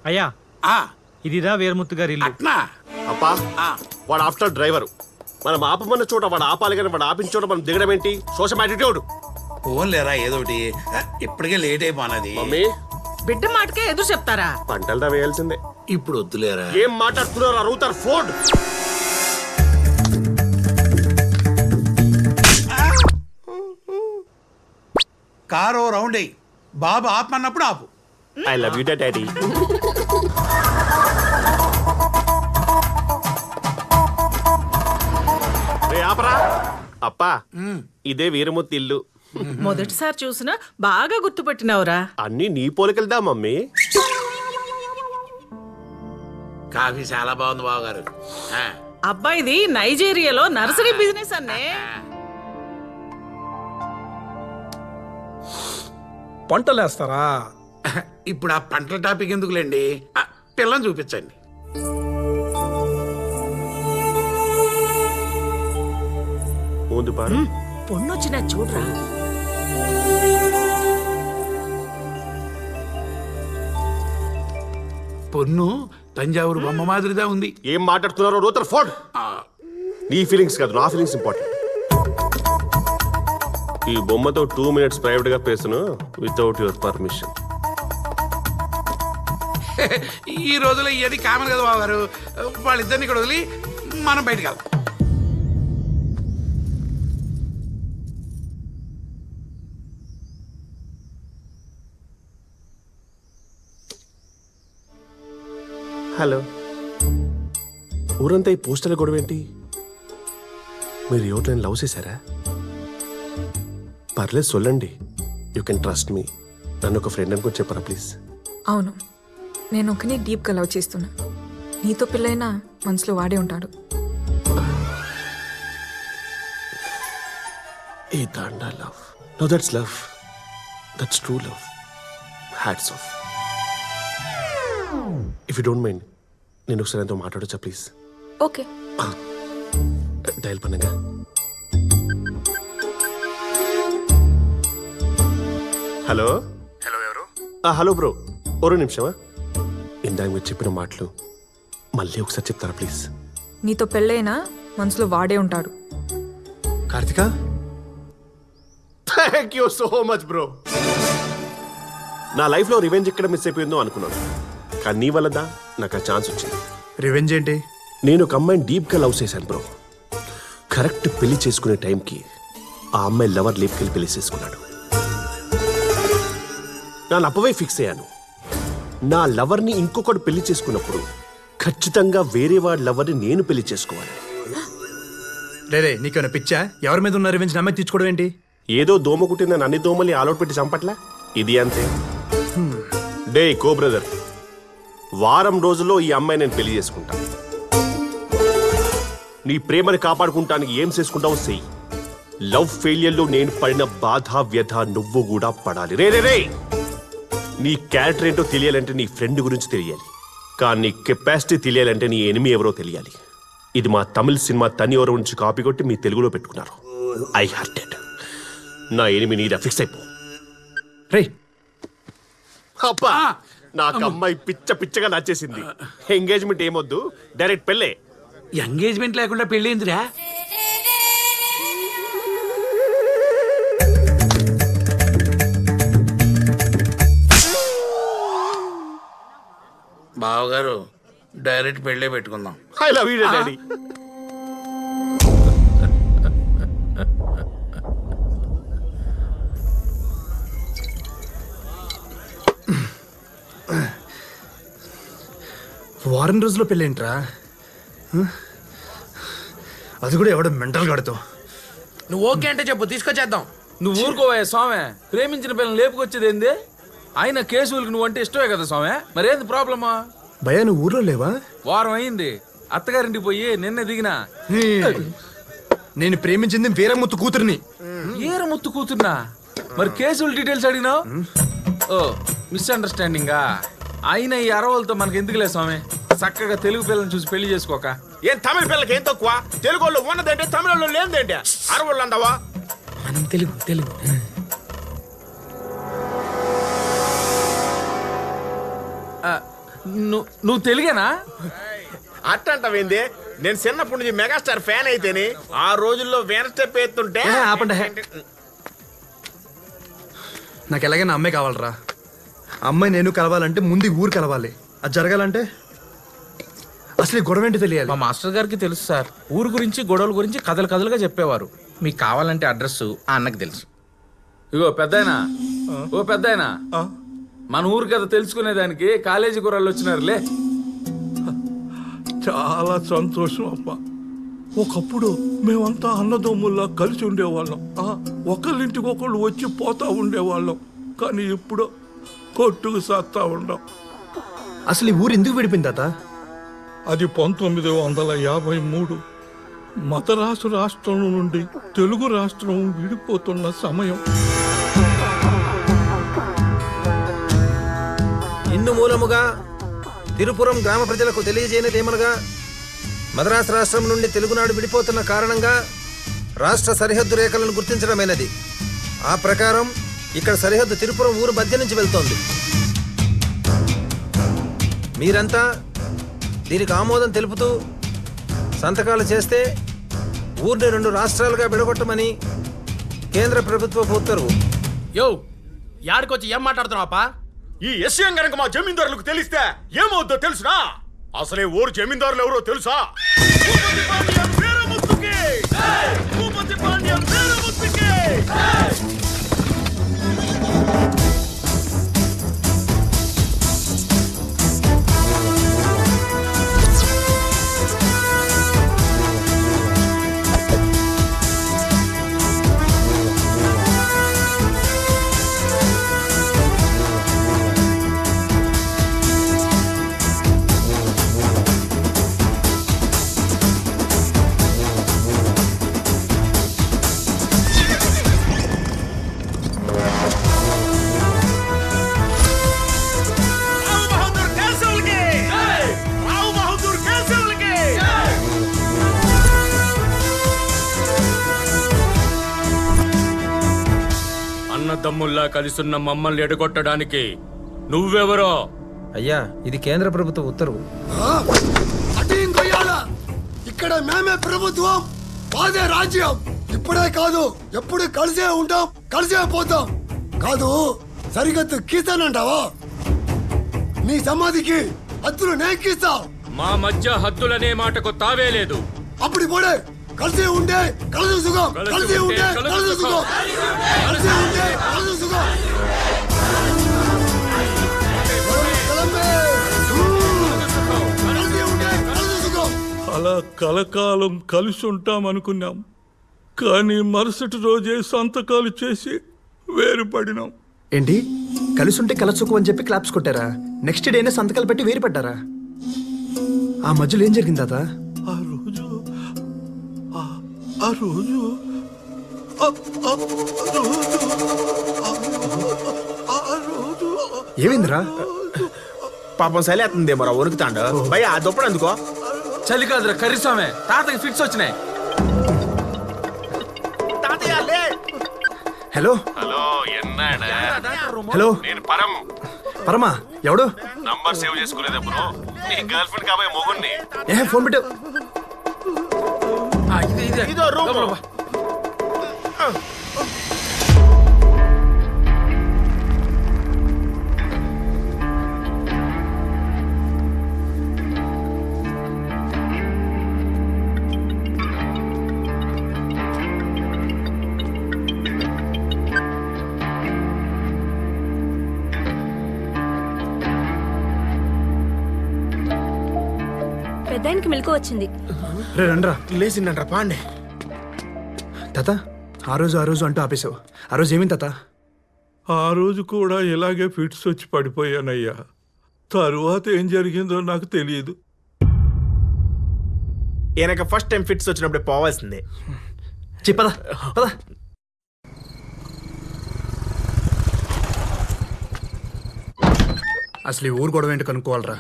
అయ్యా ఇదిరా వీరముత్తు గారి ఇల్లు. అప్పా వాడు ఆఫ్టర్ డ్రైవరు. మనం ఆపమన్న చోట వాడు ఆపాలి కానీ వాడు ఆపిన చోట మనం దిగడం ఏంటి? Social attitude. ఫోన్ లేరా ఏదో ఒకటి, ఇప్పటికే లేట్ అయిపోనది. మమ్మీ బిడ్డ మాటకే ఎదురు చెప్తారా? పంటలదా వేయాల్సిందే. ఇప్పుడు వద్దులేరా. ఏం మాట్లాడుతున్నారు అరుగుతారు ఫోర్డ్. కారు రౌండ్ అయ్యి బాబు ఆపమన్నప్పుడు ఆపు. I love you daddy. ఆపరా అప్పా, ఇదే వీరముత్తి ఇల్లు. మొదటిసారి చూసినా బాగా గుర్తుపెట్టినవురా. అన్ని నీ పోలికెళ్దా మమ్మీ. కాఫీ చాలా బాగుంది బావగారు. అబ్బాయిది నైజీరియాలో నర్సరీ బిజినెస్ అన్నే. పంటలేస్తారా? ఇప్పుడు ఆ పంటల టాపిక్ ఎందుకులేండి, పిల్లని చూపించండి. ముందు పారు. పొన్నొచ్చిన చూడరా. పొన్ను తంజావూరు బొమ్మ మాదిరిదా ఉంది. ఏం మాట్లాడుతున్నారో రూతర్ ఫోర్డ్. నీ ఫీలింగ్స్ కాదు, నా ఫీలింగ్స్ ఇంపార్టెంట్. ఈ బొమ్మతో 2 minutes ప్రైవేట్ గా పేసును వితౌట్ యువర్ పర్మిషన్. ఈ రోజులో ఇవన్నీ కామన్ కదా బావగారు. వాళ్ళిద్దరిని ఇక్కడ వదిలి మనం బయటకు వెళ్దాం. హలో, ఊరంతా ఈ పోస్టర్ల గొడవ ఏంటి? మీరు ఎవరిని లవ్ చేశారా? పర్లేదు సొల్లండి. You can trust me. నన్ను ఒక ఫ్రెండ్ అనుకుని చెప్పరా ప్లీజ్. అవును, నేను ఒకని డీప్గా లవ్ చేస్తున్నా. నీతో పెళ్ళైనా మనసులో వాడే ఉంటాడు. ఏ తాండా love. No that's love. That's true love. Hats off. If you don't mind, నేను ఒకసారి ఎంతో మాట్లాడొచ్చా ప్లీజ్? ఓకే. డయల్ பண்ணுங்க. హలో. హలో, ఎవరు? హలో బ్రో, ఒరు నిమిషమా. ఇందాక మీరు చెప్పిన మాటలు మళ్ళీ ఒకసారి చెప్తారా ప్లీజ్? నీతో పెళ్ళైనా మనసులో వాడే ఉంటాడు. Karthika, thank you so much bro. నా లైఫ్లో రివెంజ్ ఎక్కడ మిస్ అయిపోయిందో అనుకున్నాను, కానీ నీ వల్లదా నాకు ఆ ఛాన్స్ వచ్చింది. రివెంజ్ ఏంటి? నేను ఒక అమ్మాయిని డీప్గా లవ్ చేశాను బ్రో. కరెక్ట్ పెళ్లి చేసుకునే టైంకి ఆ అమ్మాయి లవర్ లేపుకెళ్ళి పెళ్లి చేసుకున్నాడు. నా అప్పవే ఫిక్స్ అయ్యాను, నా లవర్ని ఇంకొకడు పెళ్లి చేసుకున్నప్పుడు ఖచ్చితంగా వేరే వాడి లవర్ని నేను పెళ్లి చేసుకోవాలి. రే, నీకేమైనా పిచ్చా? ఎవరి మీద ఉన్న రివెంజ్ నమ్మే తీర్చుకోవడం ఏంటి? ఏదో దోమ కుట్టిందని అన్ని దోమల్ని ఆలోట్ పెట్టి చంపట్లా, ఇది అంతే. డే కో బ్రదర్, వారం రోజుల్లో ఈ అమ్మాయి నేను పెళ్లి చేసుకుంటా. నీ ప్రేమని కాపాడుకుంటానికి ఏం చేసుకుంటావో చెయ్యి. లవ్ ఫెయిలియర్లో నేను పడిన బాధ వ్యధ నువ్వు కూడా పడాలి. రే రే రే, నీ క్యారెక్టర్ ఏంటో తెలియాలంటే నీ ఫ్రెండ్ గురించి తెలియాలి, కానీ నీ కెపాసిటీ తెలియాలంటే నీ ఎనిమి ఎవరో తెలియాలి. ఇది మా తమిళ సినిమా తని ఎవరో నుంచి కాపీ కొట్టి మీ తెలుగులో పెట్టుకున్నారు. I hearted. నా ఎనిమి నీదా, ఫిక్స్ అయిపో. రే అబ్బా, నాకు అమ్మాయి పిచ్చ పిచ్చగా నచ్చేసింది. ఎంగేజ్మెంట్ ఏమొద్దు, డైరెక్ట్ పెళ్ళే. ఎంగేజ్మెంట్ లేకుండా పెళ్ళి ఏందిరా? బావగారు, డైరెక్ట్ పెళ్ళే పెట్టుకుందాం. I love you daddy. వారం రోజుల్లో పెళ్ళేంట్రా? అది కూడా ఎవడో మెంటల్ గడుతో. నువ్వు ఓకే అంటే చెప్పు, తీసుకొచ్చేద్దాం. నువ్వు ఊరుకోవా స్వామి, ప్రేమించిన పిల్లలు లేపుకొచ్చేది ఏంది? ఆయన కేసులకు నువ్వు అంటే ఇష్టమే కదా స్వామి, మరేంది ప్రాబ్లమా? భయ్యా, నువ్వు ఊర్లో లేవా? వారం అయింది, అత్తగారింటికి పోయి నిన్నే దిగినా. నేను ప్రేమించింది వీరముత్తు కూతురిని. వీరముత్తు కూతుర్నా? మరి కేసుల డీటెయిల్స్ అడిగినావు? ఓ, మిస్అండర్స్టాండింగా. ఆయన ఈ అరవలతో మనకి ఎందుకులే స్వామి, చక్కగా తెలుగు పిల్లని చూసి పెళ్లి చేసుకోక. ఏం తమిళ పిల్లకి ఏం తక్కువ? తెలుగు వాళ్ళు ఉన్నదంటే తమిళ లేదంటే అరవళ్ళు అందావా? మనం తెలుగు తెలుగు. నువ్వు తెలుగేనా? అట్టంటవేంది? నేను చిన్నప్పటి నుంచి మెగాస్టార్ ఫ్యాన్ అయితేని ఆ రోజుల్లో వేన స్టెప్ ఎత్తుంటే ఆపండి. నాకు ఎలాగైనా అమ్మాయి కావాలరా. అమ్మాయి నేను కలవాలంటే ముందు ఊరు కలవాలి. అది జరగాలంటే అసలు ఈ గొడవ ఏంటి తెలియాలి. మా మాస్టర్ గారికి తెలుసు సార్, ఊరు గురించి గొడవల గురించి కథలు కథలుగా చెప్పేవారు. మీకు కావాలంటే అడ్రస్ ఆ అన్నకి తెలుసు. ఇగో పెద్దాయనా, ఓ పెద్దాయనా, మన ఊరు కథ తెలుసుకునేదానికి కాలేజీ కుర్రాళ్ళు వచ్చినారులే. చాలా సంతోషం అబ్బా. ఒకప్పుడు మేమంతా అన్నదమ్ముల్లా కలిసి ఉండేవాళ్ళం. ఒకళ్ళింటికి ఒకళ్ళు వచ్చి పోతా ఉండేవాళ్ళం. కానీ ఇప్పుడు కొట్టుకు సాస్తా ఉండం. అసలు ఈ ఊరు ఎందుకు విడిపోయింది తాత? అది 1953 మద్రాసు రాష్ట్రం నుండి తెలుగు రాష్ట్రం విడిపోతున్న సమయం. ఇందు మూలముగా తిరుపురం గ్రామ ప్రజలకు తెలియజేయనిదేమనగా మద్రాసు రాష్ట్రం నుండి తెలుగునాడు విడిపోతున్న కారణంగా రాష్ట్ర సరిహద్దు రేఖలను గుర్తించడమైనది. ఆ ప్రకారం ఇక్కడ సరిహద్దు తిరుపురం ఊరు మధ్య నుంచి వెళ్తోంది. మీరంతా దీనికి ఆమోదం తెలుపుతూ సంతకాలు చేస్తే ఊరిని 2 రాష్ట్రాలుగా విడగొట్టమని కేంద్ర ప్రభుత్వ ఉత్తర్వు. యో యాడికొచ్చి ఏం మాట్లాడుతున్నావా? ఈ విషయం గనక మా జమీందారులకు తెలిస్తే ఏమవుద్దో తెలుసునా? అసలే ఊరు జమీందారులు ఎవరో తెలుసా? అన్నదమ్ముల్లా కలిసున్న మమ్మల్ని ఎడగొట్టడానికి నువ్వెవరో? అయ్యా, ఇది కేంద్ర ప్రభుత్వ ఉత్తర్వు. ఇక్కడ మేమే ప్రభుత్వం, మాదే రాజ్యం. ఇప్పుడే కాదు, ఎప్పుడు కలిసే ఉంటాం, కలిసే పోతాం. కాదు సరిహద్దు గీస్తానంటావా? నీ సమాధికి హద్దులు నేను గీస్తా. మా మధ్య హద్దులనే మాటకు తావే లేదు. అప్పుడు పోడే కలిసి ఉంటే కలిసి సుఖం, కలిసి ఉంటే కలిసి సుఖం, కలిసి ఉంటే కలిసి సుఖం. అలా కలకాలం కలిసి ఉంటామనుకున్నాం. కానీ మరుసటి రోజే సంతకాలు చేసి వేరుపడినాం. ఏంటి కలిసి ఉంటే కలసుకు అని చెప్పి క్లాప్స్ కొట్టారా? నెక్స్ట్ డేనే సంతకాలు పెట్టి వేరుపడ్డారా? ఆ మధ్యలో ఏం జరిగింది తాత? ఏమైందిరా? పాపం సలేస్తుంది మరో వణుకుతాండు. భయ ఆ దుప్పడు అందుకో. చలి కాదురా కర్రీస్వామి, తాతకి ఫిట్స్ వచ్చినాయి. Hello hello ఎన్నాడా? హలో నేను పరం. పరమా ఎవడు? నంబర్ సేవ్ చేసుకోలేదా బ్రో? నీ గర్ల్ ఫ్రెండ్ కాబోయే మొగుణ్ణి. ఫోన్ పెట్టు. ఇదో రూమ్. పెద్దానికి మెలకు వచ్చింది. లేచిండ్రా పాండే. తాత ఆ రోజు అంటూ ఆపేశావు. ఆ రోజు ఏమైంది తాత? ఆ రోజు కూడా ఇలాగే ఫిట్స్ వచ్చి పడిపోయానయ్యా. తరువాత ఏం జరిగిందో నాకు తెలియదు. ఈయనక ఫస్ట్ టైం ఫిట్స్ వచ్చినప్పుడే పోవాల్సిందే. చెప్పదా పదా. అసలు ఈ ఊరు గొడవ ఏంటి కనుక్కోవాలరా.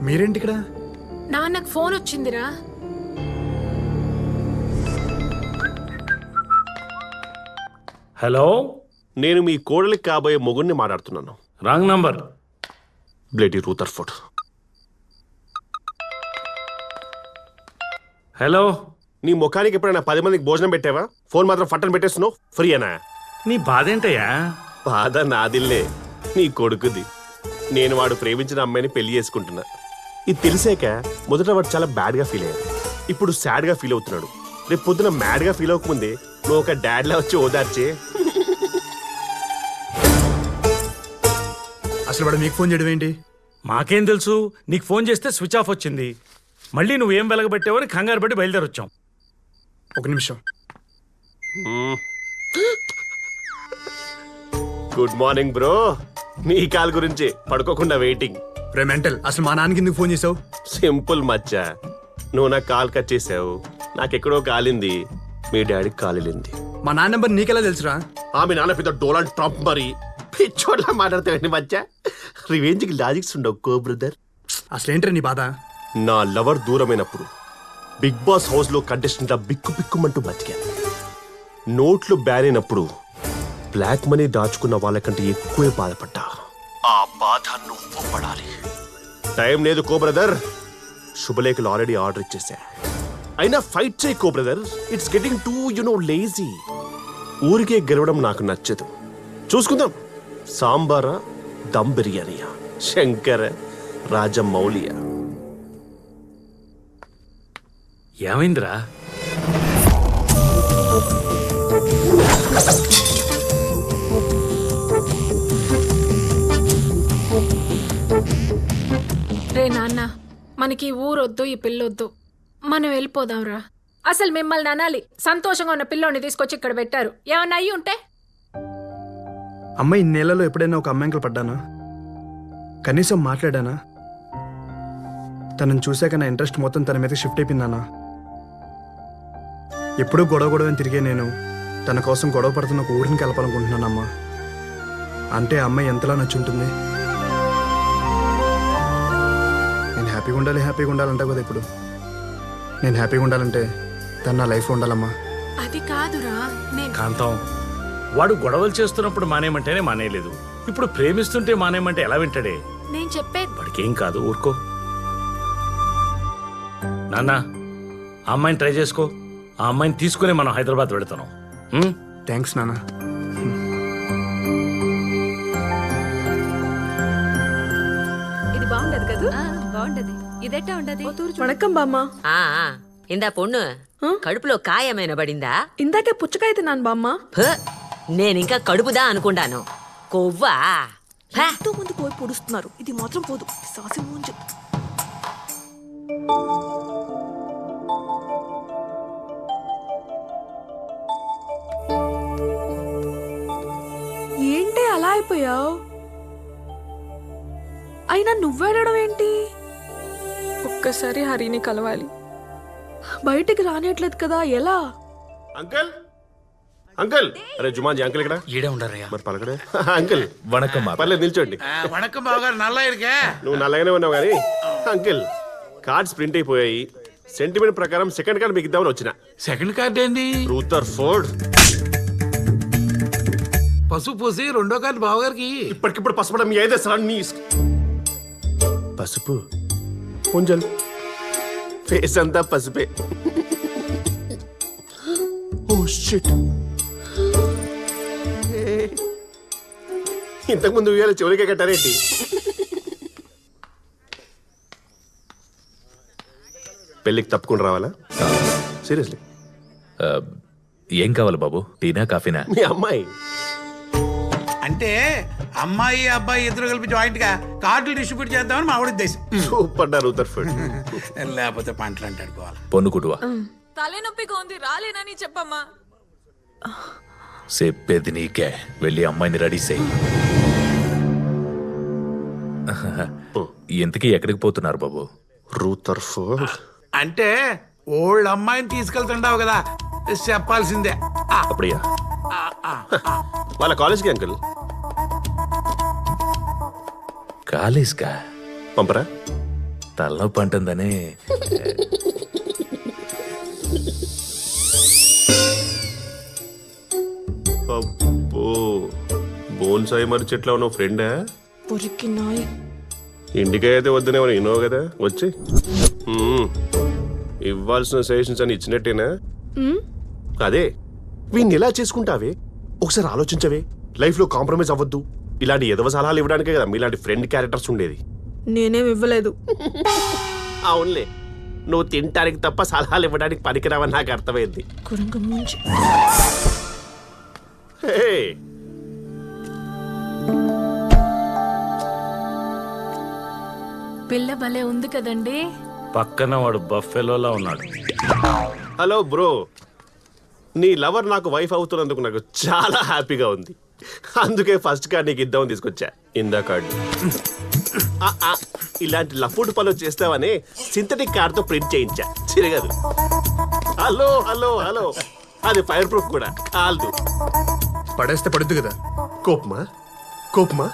మీరేంటి ఇక్కడ? నాన్నకు ఫోన్ వచ్చిందిరా. హలో నేను మీ కోడలికి కాబోయే మొగుడిని మాట్లాడుతున్నాను. Wrong number. బ్లేడీ రూథర్ఫోర్డ్. హలో. నీ ముఖానికి ఎప్పుడైనా 10 మందికి భోజనం పెట్టావా? ఫోన్ మాత్రం ఫట్టని పెట్టేస్తున్నావు. ఫ్రీ అనా? నీ బాధ ఏంటయ్యా? బాధ నాదిల్లే, నీ కొడుకుది. నేను వాడు ప్రేమించిన అమ్మాయిని పెళ్లి చేసుకుంటున్నా. ఇది తెలిసాక మొదట వాడు చాలా బ్యాడ్గా ఫీల్ అయ్యాడు. ఇప్పుడు సాడ్గా ఫీల్ అవుతున్నాడు. రేపు పొద్దున మ్యాడ్గా ఫీల్ అవ్వకముందే నువ్వు ఒక డాడ్లా వచ్చి ఓదార్చే. అసలు వాడు మీకు ఫోన్ చేయడం ఏంటి? మాకేం తెలుసు? నీకు ఫోన్ చేస్తే స్విచ్ ఆఫ్ వచ్చింది. మళ్ళీ నువ్వేం వెలగబెట్టావని కంగారు పట్టి బయలుదేరొచ్చాం. ఒక నిమిషం. Good morning bro. నీ కాల్ గురించి పడుకోకుండా వెయిటింగ్. రే మెంటల్, అసలు మా నాన్నకి ఎందుకు ఫోన్ చేసావు? సింపుల్ మచ్చా, నువ్వు నాకు కాల్ కట్ చేసావు, నాకెక్కడో కాలింది, మీ డాడీకి కాలింది. మా నాన్న నెంబర్ నీకెలా తెలుసురా? మీ నాన్న పెద్ద డొనాల్డ్ ట్రంప్ మరి. పిచ్చోట్లా మాట్లాడతావండి మచ్చా. రివెంజ్కి లాజిక్స్ ఉండవు కో బ్రదర్. అసలు ఏంట్రా నీ బాధ? నా లవర్ దూరమైనప్పుడు బిగ్ బాస్ హౌస్ లో కంటెస్టెంట్లా బిక్కు బిక్కుమంటూ బతికాను. నోట్లు బ్యాన్ అయినప్పుడు బ్లాక్ మనీ దాచుకున్న వాళ్ళకంటే ఎక్కువే బాధపడ్డా. ఆ బాధ నువ్వు పడాలి. టైం లేదు కో బ్రదర్. శుభలేఖలు ఆల్రెడీ ఆర్డర్ ఇచ్చేసా. అయినా ఫైట్ చేయి కో brother. It's getting too lazy. ఊరికే గెలవడం నాకు నచ్చదు. చూసుకుందాం. సాంబారా, దమ్ బిర్యానీయా, శంకర, రాజమౌళియా? ఏమైందిరా? రే నాన్న, మనకి ఊరొద్దు, ఈ పిల్లొద్దు, మనం వెళ్ళిపోదాంరా. అసలు మిమ్మల్ని అనాలి, సంతోషంగా ఉన్న పిల్లోని తీసుకొచ్చి ఇక్కడ పెట్టారు. ఏమన్నా అయ్యి ఉంటే? అమ్మాయి ఇన్నేళ్లలో ఎప్పుడైనా ఒక అమ్మాయికి పడ్డానా? కనీసం మాట్లాడానా? తనని చూశాక నా ఇంట్రెస్ట్ మొత్తం తన మీద షిఫ్ట్ అయిపోయిందానా? ఎప్పుడూ గొడవ అని తిరిగే నేను తన కోసం గొడవ పడుతున్న ఒక ఊరిని కలపాలనుకుంటున్నానమ్మా. అంటే ఆ అమ్మాయి ఎంతలా నచ్చుంటుంది? నేను హ్యాపీగా ఉండాలంటే కదా. ఇప్పుడు నేను హ్యాపీగా ఉండాలంటే తను నా లైఫ్లో ఉండాలమ్మా. అది కాదురా. కాంతం, వాడు గొడవలు చేస్తున్నప్పుడు మానేయమంటేనే మానేయలేదు. ఇప్పుడు ప్రేమిస్తుంటే మానేయమంటే ఎలా వింటాడే? నేను చెప్పేది వాడికేం కాదు, ఊరుకో. నాన్న, ఆ అమ్మాయిని ట్రై చేసుకో. ఆ అమ్మాయిని తీసుకుని మనం హైదరాబాద్ వెళుతున్నాం. థ్యాంక్స్ నాన్న. ఇది బాగుండదు కదా? బాగుండదు. ఇదెట్టా ఉండదు? వణకం బామ్మ. ఇందా పొన్ను కడుపులో కాయమైన పడిందా? ఇందాకే పుచ్చకాయ తిన్నాను బామ్మ. నేనింకా కడుపుదా అనుకుంటాను. కొవ్వా ఎంతో మంది పోయి పొడుస్తున్నారు, ఇది మాత్రం పోదు. సాసి ముంజు. ఏంటి అలా అయిపోయావు? అయినా నువ్వేడడం ఏంటి? ఒక్కసారి హరిని కలవాలి. బయటికి రానియట్లేదు కదా, ఎలా? Uncle, uncle. అరే జుమాన్ జీ, అంకుల్ ఇక్కడ ఈడే ఉండరయ్యా. మరి పలకడే. అంకుల్ వణకం. పర్లేదు, నిల్చోండి. వణకం బావగారు. నల్ల ఇరికే నువ్వు నల్లగానే ఉన్నావు కానీ. అంకుల్, కార్డ్స్ ప్రింట్ అయిపోయాయి. సెంటిమెంట్ ప్రకారం సెకండ్ కార్డ్ మీకు ఇద్దామని వచ్చిన. సెకండ్ కార్డ్ ఏంటి? రూథర్ఫోర్డ్. పసుపు పూసి రెండో కార్డు బావగారికి. ఇప్పటికిప్పుడు పసుపడం మీ అయితే సరన్ని పసుపు కొంచెం ఫేస్ అంతా పసుపే. Oh shit. ఇంతకుముందు ఉయ్యాల చెవులకే కట్టారేంటి? పెళ్ళికి తప్పకుండా రావాలా? సీరియస్లీ? ఏం కావాలి బాబు? టీనా, కాఫీనా? మీ అమ్మాయి. అంటే అమ్మాయి అబ్బాయి ఇద్దరు కలిపి జాయింట్ గా కార్డులు డిస్ట్రిబ్యూట్ చేద్దామని మా ఉద్దేశం. సూపర్ డా రూథర్ఫోర్డ్. లేకపోతే పంటలు అంటాడుకోవాలి. పొన్ను కుటువా. తలనొప్పిగా ఉంది, రాలేనని చెప్పమ్మా. చెప్పేది నీకే. వెళ్ళి అమ్మాయిని రెడీ చేయి. ఇంతకీ ఎక్కడికి పోతున్నారు బాబు? రూథర్ఫోర్డ్. అంటే ఓల్డ్ అమ్మాయిని తీసుకెళ్తుంటావు కదా, చెప్పాల్సిందే. అప్పుడయ్యా వాళ్ళ కాలేజ్కి అంకుల్. కాలేజ్కా? పంపరా? తలనొప్పి అంటుందని. అబ్బో బోన్సాయి మరి చెట్లో ఉన్న ఫ్రెండా? పొరికి నాయి. ఇంటికి అయితే వద్దనే వినవు కదా వచ్చి ఇవ్వాల్సిన సజెషన్స్ అని ఇచ్చినట్టేనా? అదే వీడిని ఎలా చేసుకుంటావే ఒకసారి ఆలోచించవే. లైఫ్ లో కాంప్రమైజ్ అవ్వద్దు. ఇలాంటి ఎదవ సలహాలు ఇవ్వడానికే కదా మీలాంటి ఫ్రెండ్ క్యారెక్టర్స్ ఉండేది. నేనేం ఇవ్వలేదు. అవునులే, నువ్వు తింటానికి తప్ప సలహాలు ఇవ్వడానికి పనికిరావని నాకు అర్థమైంది. హే, పిల్ల భలే ఉంది కదండి. పక్కన వాడు బఫెలోలా ఉన్నాడు. హలో బ్రో, నీ లవర్ నాకు వైఫ్ అవుతున్నందుకు నాకు చాలా హ్యాపీగా ఉంది. అందుకే ఫస్ట్ కార్డ్ నీకు ఇద్దామని తీసుకొచ్చా. ఇందా కార్డు. ఇలాంటి లఫుడ్ పనులు చేస్తావని సింథటిక్ కార్డ్ తో ప్రింట్ చేయించా. చిరగదు. హలో హలో హలో, అది ఫైర్ ప్రూఫ్ కూడా. కాల్దు. పడేస్తే పడుద్దు కదా. కోపమా కోపమా?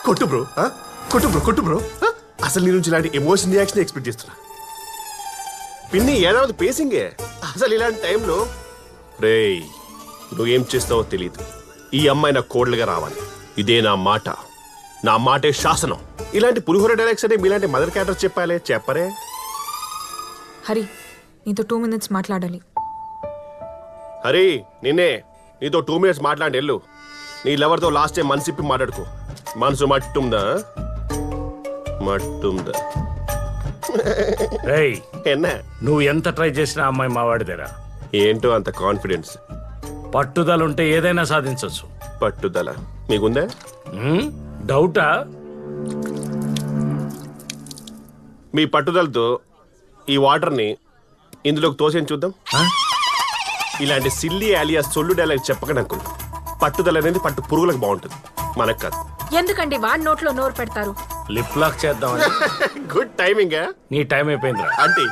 కొట్టు బ్రో, కొట్టు బ్రో, కొట్టు బ్రో. అసలు నీ నుంచి ఇలాంటి ఎమోషన్ రియాక్షన్ ఎక్స్పెక్ట్ చేస్తున్నా. పిన్ని ఏడాది పేసింగే. అసలు ఇలాంటి టైంలో రేయ్ నువ్వేం చేస్తావో తెలీదు. ఈ అమ్మాయి నా కోడలుగా రావాలి. ఇదే నా మాట. నా మాటే శాసనం. ఇలాంటి పులిహోర డైలాగ్స్ అంటే మీలాంటి మదర్ క్యారెక్టర్ చెప్పాలే చెప్పరే. హరి, నీతో 2 minutes మాట్లాడాలి. హరి, నిన్నే. నీతో 2 minutes మాట్లాడి వెళ్ళు. నీ లవర్తో లాస్ట్ టైం మనసు ఇప్పి మాట్లాడుకో. మనసు మట్టుందా? మట్టుందా? ఎన్నా నువ్వు ఎంత ట్రై చేసినా అమ్మాయి మావాడిదేరా. ఏంటో అంత కాన్ఫిడెన్స్? పట్టుదల ఉంటే ఏదైనా సాధించవచ్చు. పట్టుదల మీకుందా? డౌటా? మీ పట్టుదలతో ఈ వాటర్ని ఇందులోకి తోసేని చూద్దాం. ఇలాంటి సిల్లీ ఆలియా సొల్లు డైలాగ్ చెప్పకండి అనుకున్నా. పట్టుదల అనేది పట్టు పురుగులకు బాగుంటుంది, మనకు కాదు. ఎందుకండి వాడి నోట్లో నోరు పెడతారు? లిప్ లాక్ చేద్దామని. Good timing. నీ టైం అయిపోయిందిరా. అంటే